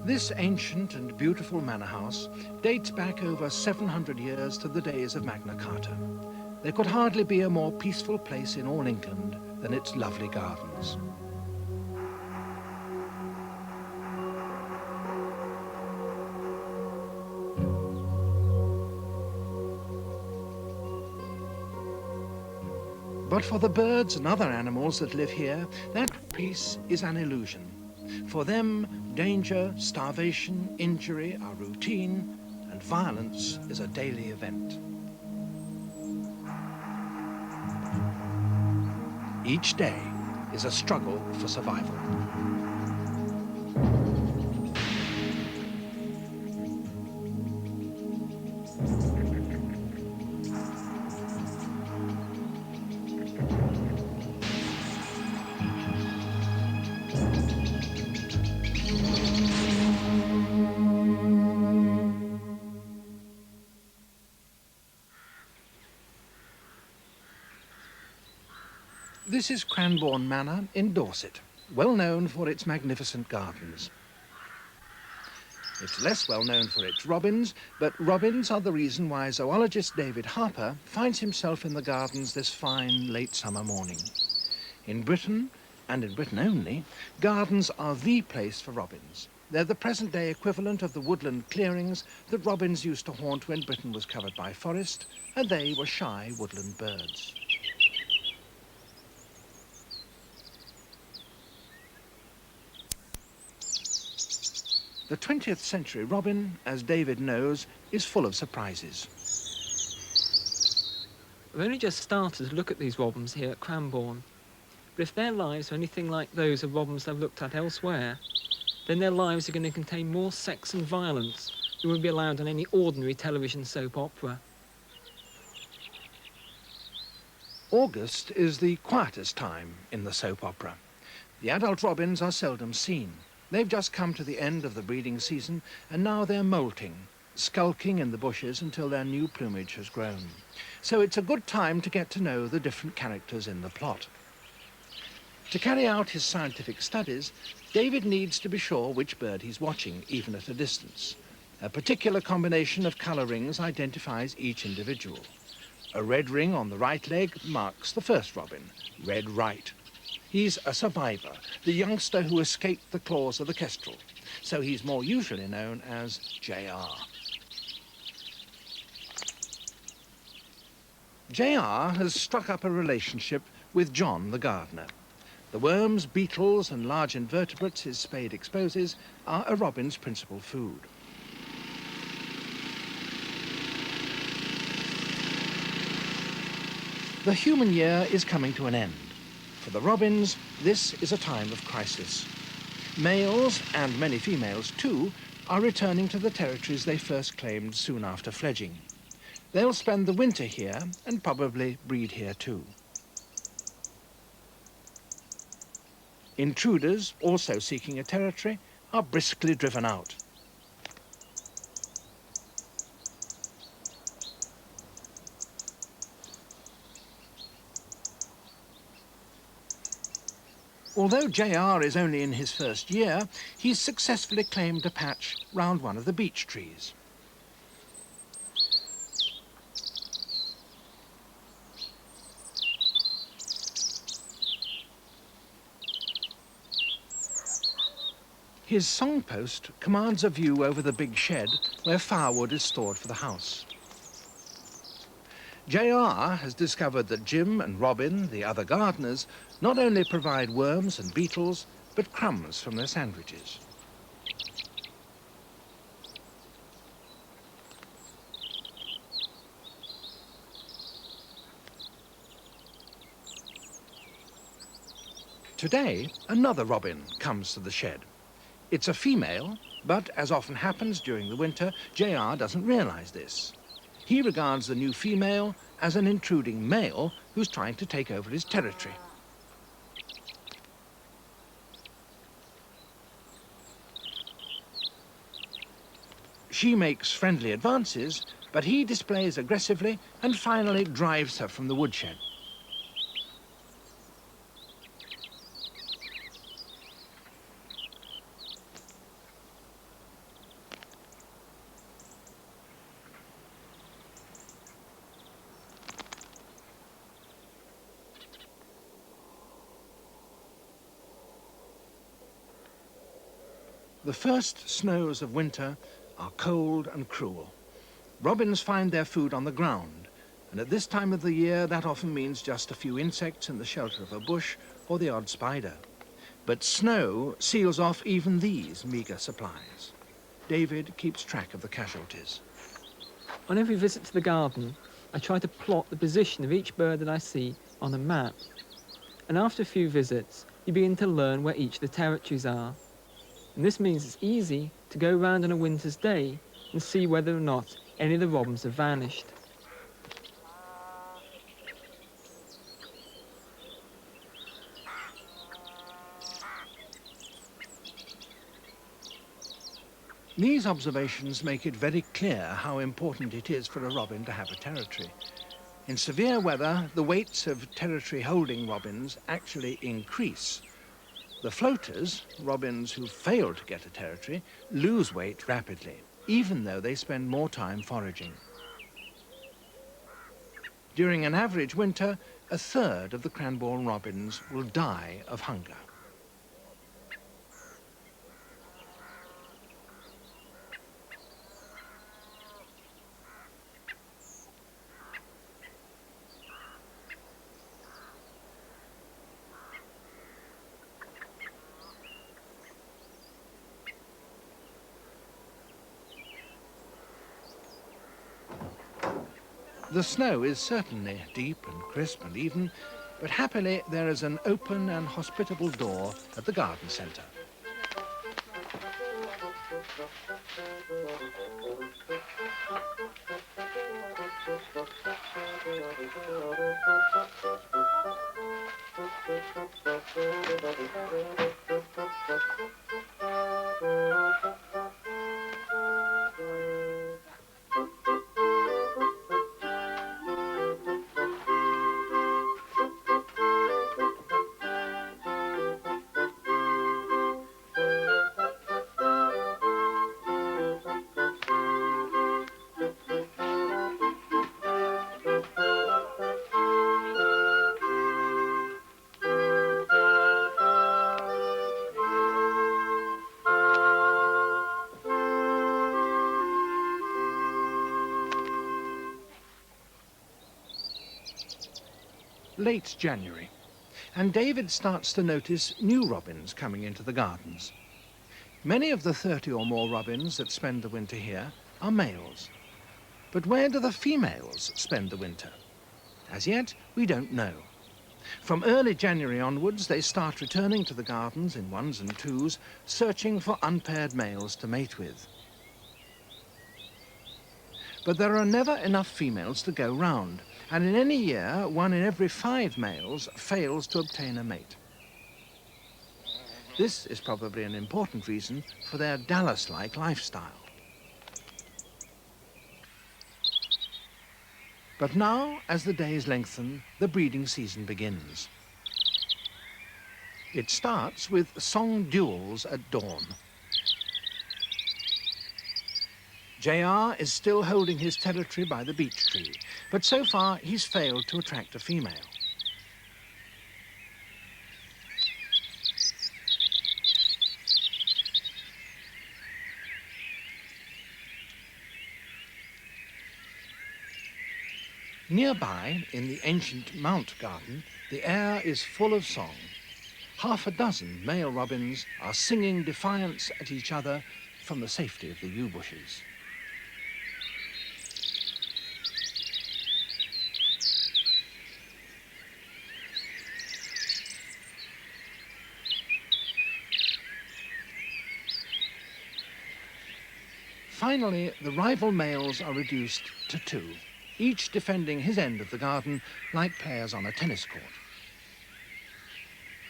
This ancient and beautiful manor house dates back over 700 years to the days of Magna Carta. There could hardly be a more peaceful place in all England than its lovely gardens. But for the birds and other animals that live here, that peace is an illusion. For them, danger, starvation, injury are routine, and violence is a daily event. Each day is a struggle for survival. This is Cranbourne Manor in Dorset, well known for its magnificent gardens. It's less well known for its robins, but robins are the reason why zoologist David Harper finds himself in the gardens this fine late summer morning. In Britain, and in Britain only, gardens are the place for robins. They're the present-day equivalent of the woodland clearings that robins used to haunt when Britain was covered by forest, and they were shy woodland birds. The 20th century robin, as David knows, is full of surprises. We've only just started to look at these robins here at Cranbourne, but if their lives are anything like those of robins I've looked at elsewhere, then their lives are going to contain more sex and violence than would be allowed on any ordinary television soap opera. August is the quietest time in the soap opera. The adult robins are seldom seen. They've just come to the end of the breeding season, and now they're molting, skulking in the bushes until their new plumage has grown. So it's a good time to get to know the different characters in the plot. To carry out his scientific studies, David needs to be sure which bird he's watching, even at a distance. A particular combination of colour rings identifies each individual. A red ring on the right leg marks the first robin, red right. He's a survivor, the youngster who escaped the claws of the kestrel, so he's more usually known as JR. JR has struck up a relationship with John the gardener. The worms, beetles and large invertebrates his spade exposes are a robin's principal food. The human year is coming to an end. For the robins, this is a time of crisis. Males, and many females too, are returning to the territories they first claimed soon after fledging. They'll spend the winter here and probably breed here too. Intruders, also seeking a territory, are briskly driven out. Although JR is only in his first year, he's successfully claimed a patch round one of the beech trees. His songpost commands a view over the big shed where firewood is stored for the house. JR has discovered that Jim and Robin, the other gardeners, not only provide worms and beetles, but crumbs from their sandwiches. Today, another robin comes to the shed. It's a female, but as often happens during the winter, JR doesn't realize this. He regards the new female as an intruding male who's trying to take over his territory. She makes friendly advances, but he displays aggressively and finally drives her from the woodshed. The first snows of winter are cold and cruel. Robins find their food on the ground, and at this time of the year that often means just a few insects in the shelter of a bush or the odd spider. But snow seals off even these meagre supplies. David keeps track of the casualties. On every visit to the garden, I try to plot the position of each bird that I see on a map. And after a few visits, you begin to learn where each of the territories are. And this means it's easy to go round on a winter's day and see whether or not any of the robins have vanished. These observations make it very clear how important it is for a robin to have a territory. In severe weather, the weights of territory-holding robins actually increase. The floaters, robins who fail to get a territory, lose weight rapidly, even though they spend more time foraging. During an average winter, a third of the Cranbourne robins will die of hunger. The snow is certainly deep and crisp and even, but happily there is an open and hospitable door at the garden centre. Late January, and David starts to notice new robins coming into the gardens. Many of the 30 or more robins that spend the winter here are males. But where do the females spend the winter? As yet, we don't know. From early January onwards, they start returning to the gardens in ones and twos, searching for unpaired males to mate with. But there are never enough females to go round, and in any year, 1 in every 5 males fails to obtain a mate. This is probably an important reason for their Dallas-like lifestyle. But now, as the days lengthen, the breeding season begins. It starts with song duels at dawn. JR is still holding his territory by the beech tree, but so far he's failed to attract a female. Nearby, in the ancient Mount Garden, the air is full of song. Half a dozen male robins are singing defiance at each other from the safety of the yew bushes. Finally, the rival males are reduced to 2, each defending his end of the garden like players on a tennis court.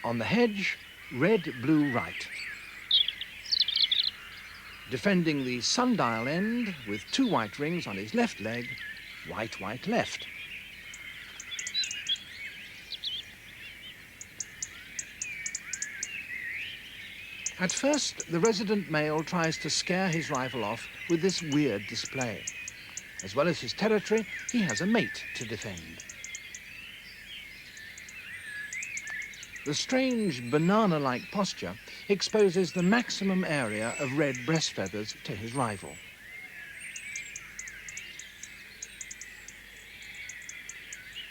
On the hedge, red, blue, right. Defending the sundial end with 2 white rings on his left leg, white, white, left. At first, the resident male tries to scare his rival off with this weird display. As well as his territory, he has a mate to defend. The strange banana-like posture exposes the maximum area of red breast feathers to his rival.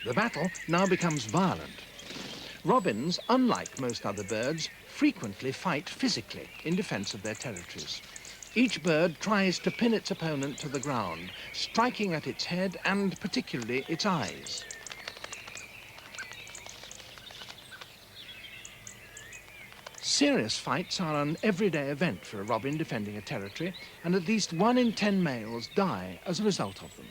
The battle now becomes violent. Robins, unlike most other birds, frequently fight physically in defense of their territories. Each bird tries to pin its opponent to the ground, striking at its head and particularly its eyes. Serious fights are an everyday event for a robin defending a territory, and at least 1 in 10 males die as a result of them.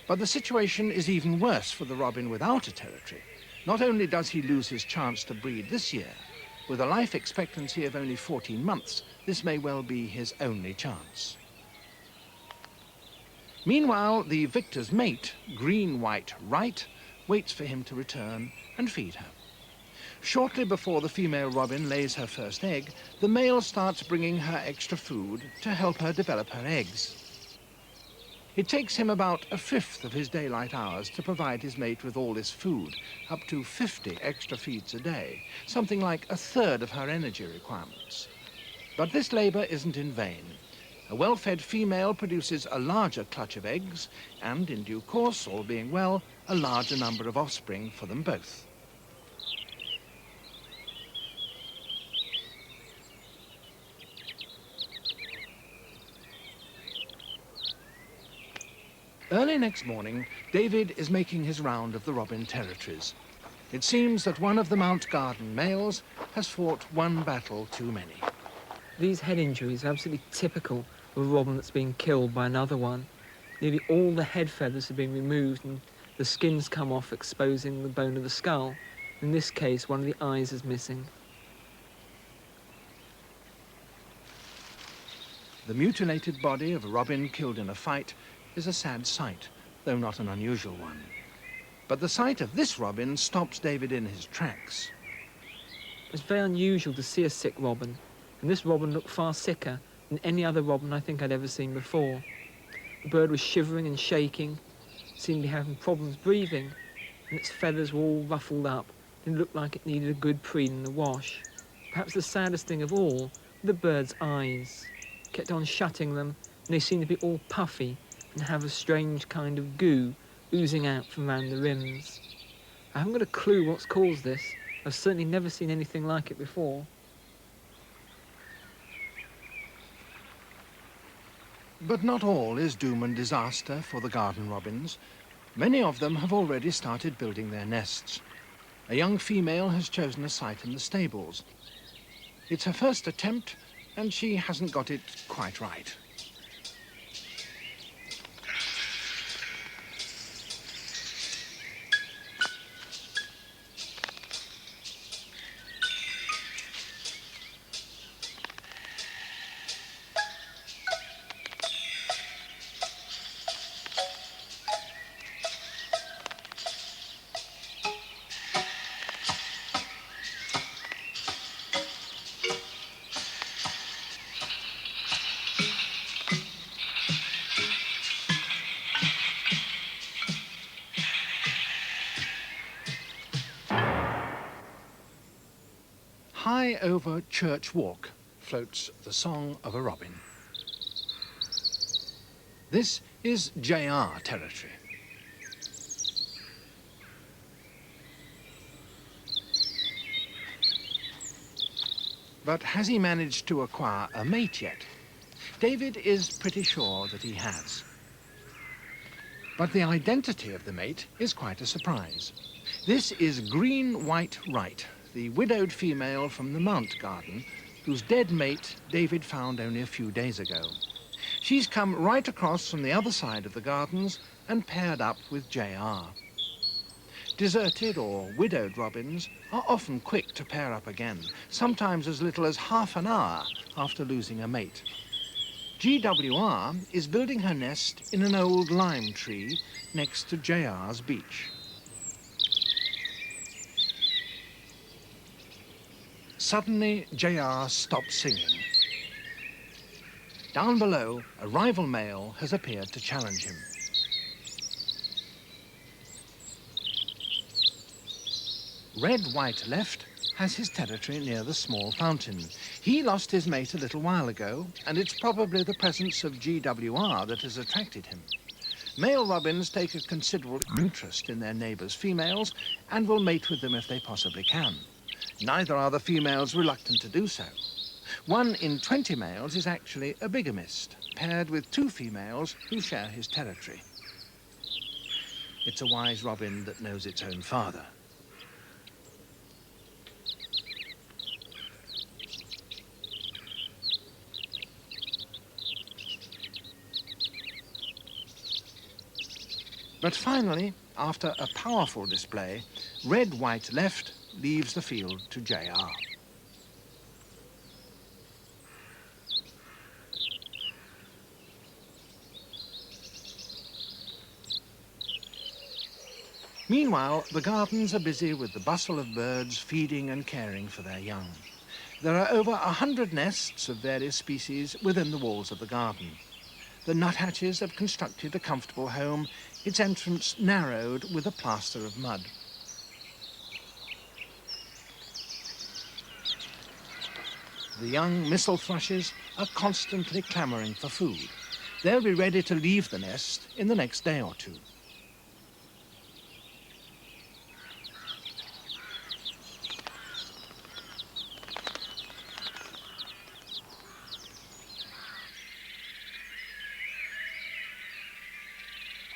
But the situation is even worse for the robin without a territory. Not only does he lose his chance to breed this year, with a life expectancy of only 14 months, this may well be his only chance. Meanwhile, the victor's mate, green-white-right, waits for him to return and feed her. Shortly before the female robin lays her first egg, the male starts bringing her extra food to help her develop her eggs. It takes him about 1/5 of his daylight hours to provide his mate with all this food, up to 50 extra feeds a day, something like 1/3 of her energy requirements. But this labor isn't in vain. A well-fed female produces a larger clutch of eggs, and in due course, all being well, a larger number of offspring for them both. Early next morning, David is making his round of the robin territories. It seems that one of the Mount Garden males has fought one battle too many. These head injuries are absolutely typical of a robin that's been killed by another one. Nearly all the head feathers have been removed and the skin's come off, exposing the bone of the skull. In this case, one of the eyes is missing. The mutilated body of a robin killed in a fight is a sad sight, though not an unusual one. But the sight of this robin stops David in his tracks. It's very unusual to see a sick robin, and this robin looked far sicker than any other robin I think I'd ever seen before. The bird was shivering and shaking, seemed to be having problems breathing, and its feathers were all ruffled up and it looked like it needed a good preen in the wash. Perhaps the saddest thing of all were the bird's eyes. It kept on shutting them, and they seemed to be all puffy and have a strange kind of goo oozing out from around the rims. I haven't got a clue what's caused this. I've certainly never seen anything like it before. But not all is doom and disaster for the garden robins. Many of them have already started building their nests. A young female has chosen a site in the stables. It's her first attempt, and she hasn't got it quite right. High over Church Walk floats the song of a robin. This is JR territory. But has he managed to acquire a mate yet? David is pretty sure that he has. But the identity of the mate is quite a surprise. This is green-white-right, the widowed female from the Mount Garden, whose dead mate David found only a few days ago. She's come right across from the other side of the gardens and paired up with JR. Deserted or widowed robins are often quick to pair up again, sometimes as little as half an hour after losing a mate. GWR is building her nest in an old lime tree next to JR's beach. Suddenly, JR stops singing. Down below, a rival male has appeared to challenge him. Red, white left, has his territory near the small fountain. He lost his mate a little while ago, and it's probably the presence of GWR that has attracted him. Male robins take a considerable interest in their neighbours' females and will mate with them if they possibly can. Neither are the females reluctant to do so. 1 in 20 males is actually a bigamist, paired with 2 females who share his territory. It's a wise robin that knows its own father. But finally, after a powerful display, red-white left leaves the field to JR. Meanwhile, the gardens are busy with the bustle of birds feeding and caring for their young. There are over 100 nests of various species within the walls of the garden. The nuthatches have constructed a comfortable home, its entrance narrowed with a plaster of mud. The young missel thrushes are constantly clamouring for food. They'll be ready to leave the nest in the next day or two.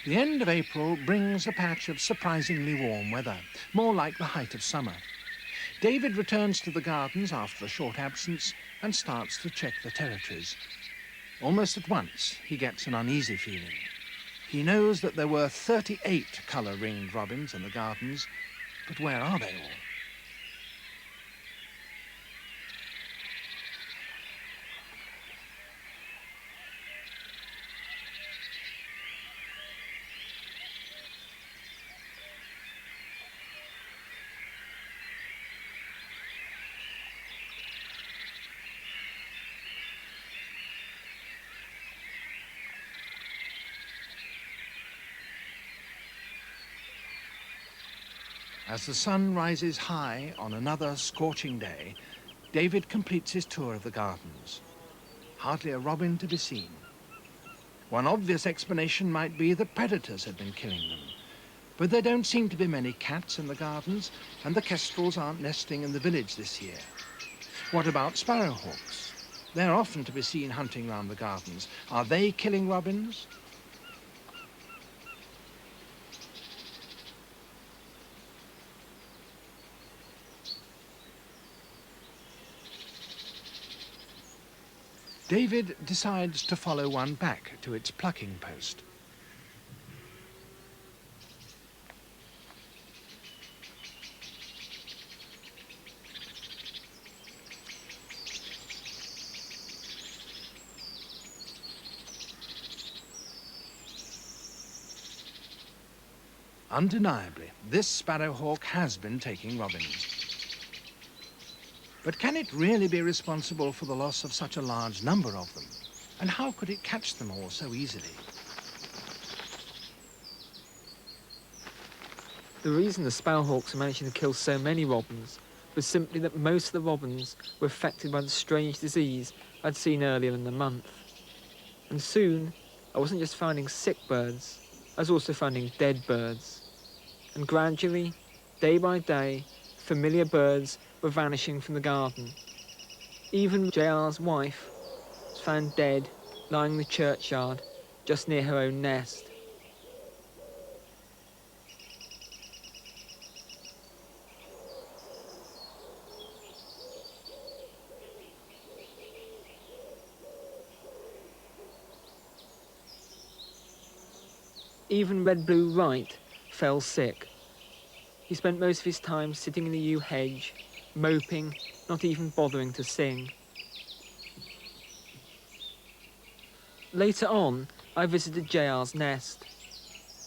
The end of April brings a patch of surprisingly warm weather, more like the height of summer. David returns to the gardens after a short absence and starts to check the territories. Almost at once, he gets an uneasy feeling. He knows that there were 38 colour-ringed robins in the gardens, but where are they all? As the sun rises high on another scorching day, David completes his tour of the gardens. Hardly a robin to be seen. One obvious explanation might be that predators have been killing them. But there don't seem to be many cats in the gardens, and the kestrels aren't nesting in the village this year. What about sparrowhawks? They're often to be seen hunting round the gardens. Are they killing robins? David decides to follow one back to its plucking post. Undeniably, this sparrowhawk has been taking robins. But can it really be responsible for the loss of such a large number of them? And how could it catch them all so easily? The reason the sparrowhawks were managing to kill so many robins was simply that most of the robins were affected by the strange disease I'd seen earlier in the month. And soon, I wasn't just finding sick birds, I was also finding dead birds. And gradually, day by day, familiar birds were vanishing from the garden. Even JR's wife was found dead, lying in the churchyard, just near her own nest. Even Red Blue Wright fell sick. He spent most of his time sitting in the yew hedge, moping, not even bothering to sing. Later on, I visited JR's nest.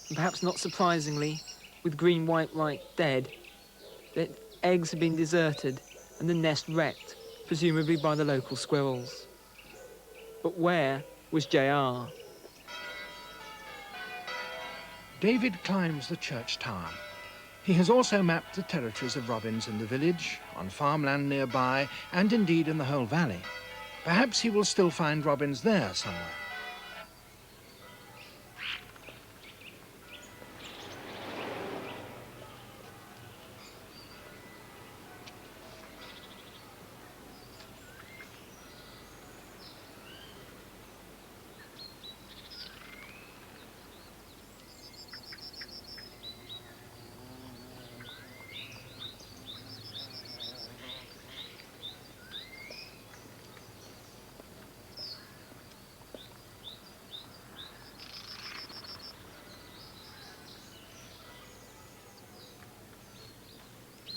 And perhaps not surprisingly, with Green-White Wright dead, the eggs had been deserted and the nest wrecked, presumably by the local squirrels. But where was JR? David climbs the church tower. He has also mapped the territories of robins in the village, on farmland nearby, and indeed in the whole valley. Perhaps he will still find robins there somewhere.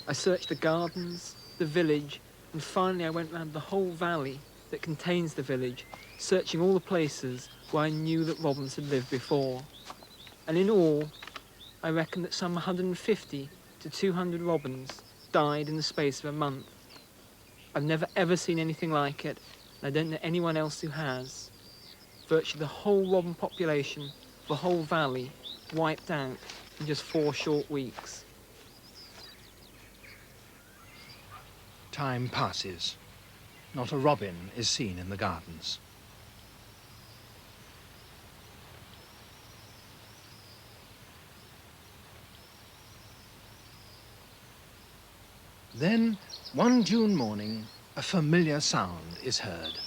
I searched the gardens, the village, and finally I went round the whole valley that contains the village, searching all the places where I knew that robins had lived before. And in all, I reckon that some 150 to 200 robins died in the space of a month. I've never ever seen anything like it, and I don't know anyone else who has. Virtually the whole robin population, the whole valley, wiped out in just 4 short weeks. Time passes. Not a robin is seen in the gardens. Then, one June morning, a familiar sound is heard.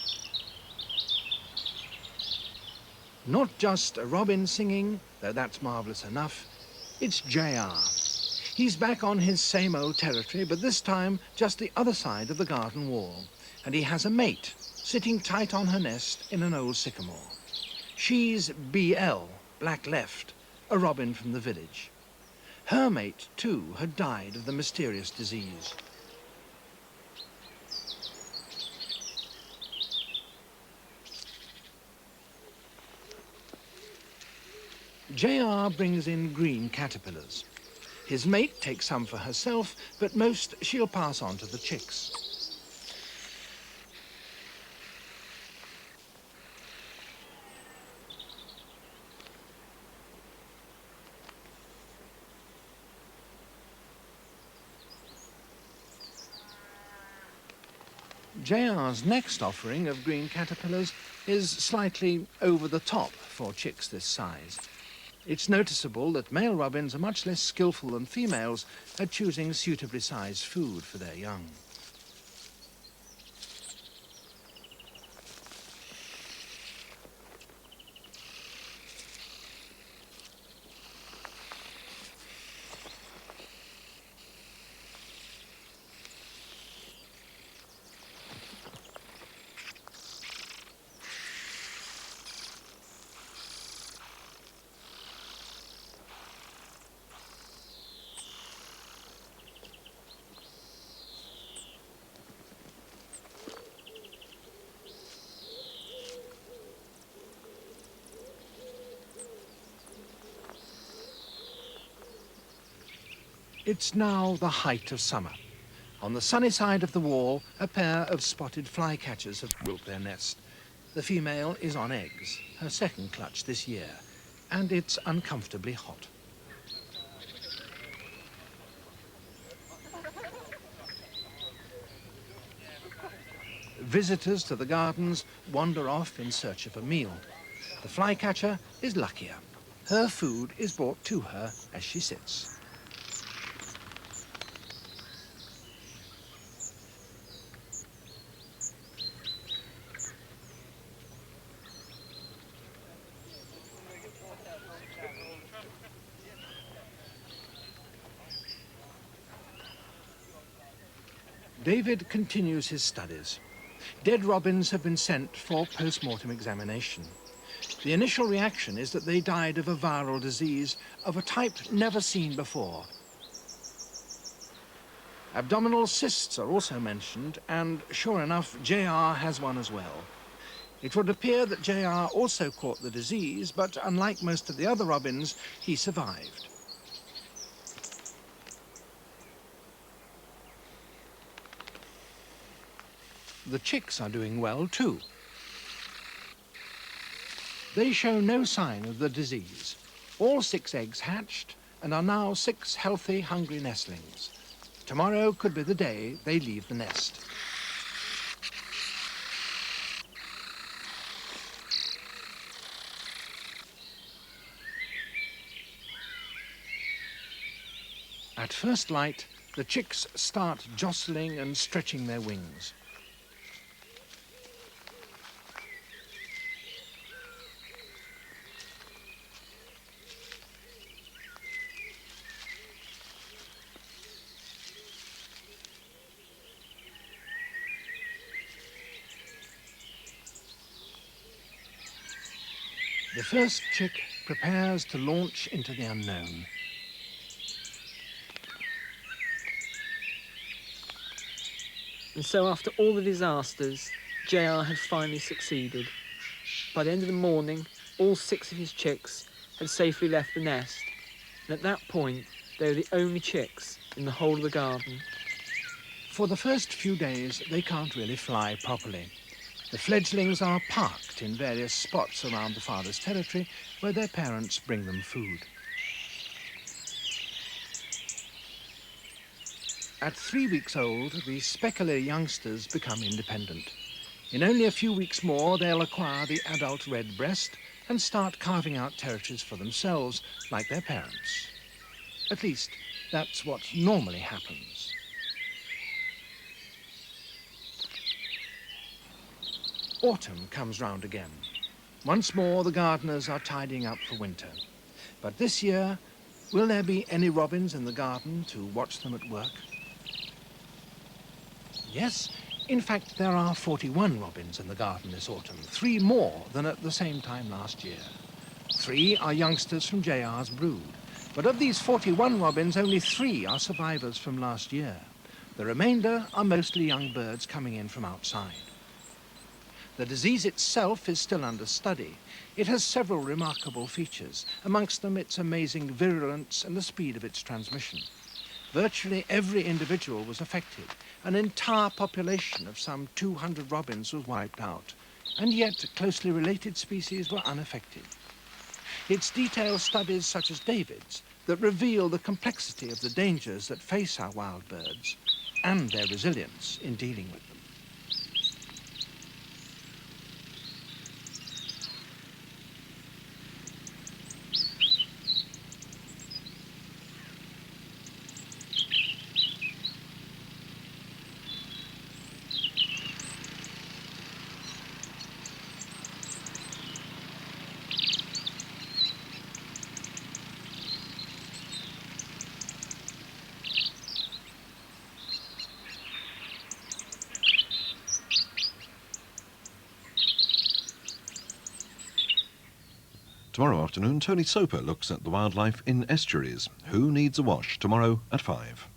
Not just a robin singing, though that's marvellous enough, it's J.R. He's back on his same old territory, but this time just the other side of the garden wall. And he has a mate, sitting tight on her nest in an old sycamore. She's B.L., Black Left, a robin from the village. Her mate, too, had died of the mysterious disease. J.R. brings in green caterpillars. His mate takes some for herself, but most she'll pass on to the chicks. J.R.'s next offering of green caterpillars is slightly over the top for chicks this size. It's noticeable that male robins are much less skillful than females at choosing suitably sized food for their young. It's now the height of summer. On the sunny side of the wall, a pair of spotted flycatchers have built their nest. The female is on eggs, her second clutch this year, and it's uncomfortably hot. Visitors to the gardens wander off in search of a meal. The flycatcher is luckier. Her food is brought to her as she sits. David continues his studies. Dead robins have been sent for post-mortem examination. The initial reaction is that they died of a viral disease of a type never seen before. Abdominal cysts are also mentioned, and sure enough, J.R. has one as well. It would appear that J.R. also caught the disease, but unlike most of the other robins, he survived. The chicks are doing well too. They show no sign of the disease. All 6 eggs hatched, and are now 6 healthy, hungry nestlings. Tomorrow could be the day they leave the nest. At first light, the chicks start jostling and stretching their wings. The first chick prepares to launch into the unknown. And so after all the disasters, JR had finally succeeded. By the end of the morning, all 6 of his chicks had safely left the nest, and at that point, they were the only chicks in the whole of the garden. For the first few days, they can't really fly properly. The fledglings are parked in various spots around the father's territory where their parents bring them food. At 3 weeks old, the specular youngsters become independent. In only a few weeks more, they'll acquire the adult redbreast and start carving out territories for themselves, like their parents. At least, that's what normally happens. Autumn comes round again. Once more, the gardeners are tidying up for winter. But this year, will there be any robins in the garden to watch them at work? Yes, in fact, there are 41 robins in the garden this autumn, 3 more than at the same time last year. 3 are youngsters from JR's brood, but of these 41 robins, only 3 are survivors from last year. The remainder are mostly young birds coming in from outside. The disease itself is still under study. It has several remarkable features, amongst them its amazing virulence and the speed of its transmission. Virtually every individual was affected. An entire population of some 200 robins was wiped out, and yet closely related species were unaffected. It's detailed studies such as David's that reveal the complexity of the dangers that face our wild birds and their resilience in dealing with them. Tomorrow afternoon, Tony Soper looks at the wildlife in estuaries. Who needs a wash? Tomorrow at 5.